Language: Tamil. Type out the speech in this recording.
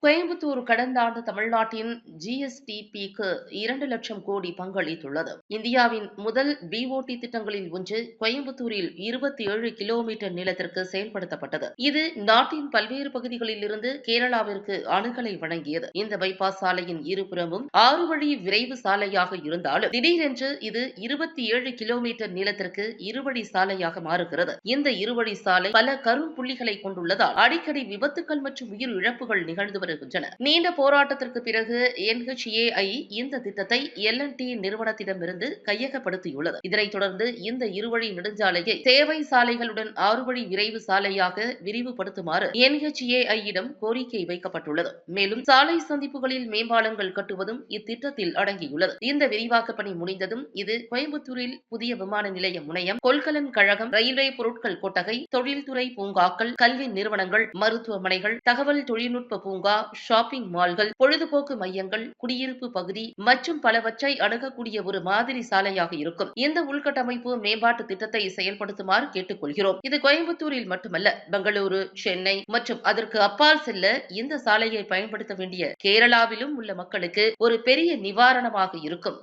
கோயம்புத்தூர் கடந்த ஆண்டு தமிழ்நாட்டின் ஜிஎஸ்டிபிக்கு 2,00,000 கோடி பங்களித்துள்ளது. இந்தியாவின் முதல் பிஓடி திட்டங்களில் ஒன்று கோயம்புத்தூரில் 27 கிலோமீட்டர் நீளத்திற்கு செயல்படுத்தப்பட்டது. இது நாட்டின் பல்வேறு பகுதிகளில் இருந்து கேரளாவிற்கு அணுகலை வழங்கியது. இந்த பைபாஸ் சாலையின் இருபுறமும் 6 வழி விரைவு சாலையாக இருந்தாலும் திடீரென்று இது 27 கிலோமீட்டர் நீளத்திற்கு இருவழி சாலையாக மாறுகிறது. இந்த இருவழி சாலை பல கரும்புள்ளிகளை கொண்டுள்ளதால் அடிக்கடி விபத்துக்கள் மற்றும் உயிர் இழப்புகள் நிகழ்ந்து வருகின்றன. நீண்ட போராட்டத்திற்கு பிறகு NHAI இந்த திட்டத்தை L&T நிறுவனத்திடமிருந்து கையகப்படுத்தியுள்ளது. இதனைத் தொடர்ந்து இந்த இருவழி நெடுஞ்சாலையை சேவை சாலைகளுடன் 6 வழி விரைவு சாலையாக விரிவுபடுத்துமாறு NHAI-இடம் கோரிக்கை வைக்கப்பட்டுள்ளது. மேலும் சாலை சந்திப்புகளில் மேம்பாலங்கள் கட்டுவதும் இத்திட்டத்தில் அடங்கியுள்ளது. இந்த விரிவாக்க பணி முடிந்ததும் இது கோயம்புத்தூரில் புதிய விமான நிலைய முனையம், கொள்கலன் கழகம், ரயில்வே பொருட்கள் கொட்டகை, தொழில்துறை பூங்காக்கள், கல்வி நிறுவனங்கள், மருத்துவமனைகள், தகவல் தொழில்நுட்ப பூங்கா, ஷாப்பிங் மால்கள், பொழுதுபோக்கு மையங்கள், குடியிருப்பு பகுதி மற்றும் பலவற்றை அணுகக்கூடிய ஒரு மாதிரி சாலையாக இருக்கும். இந்த உள்கட்டமைப்பு மேம்பாட்டு திட்டத்தை செயல்படுத்துமாறு கேட்டுக் கொள்கிறோம். இது கோயம்புத்தூரில் மட்டுமல்ல, பெங்களூரு, சென்னை மற்றும் அதற்கு அப்பால் செல்ல இந்த சாலையை பயன்படுத்த வேண்டிய கேரளாவிலும் உள்ள மக்களுக்கு ஒரு பெரிய நிவாரணமாக இருக்கும்.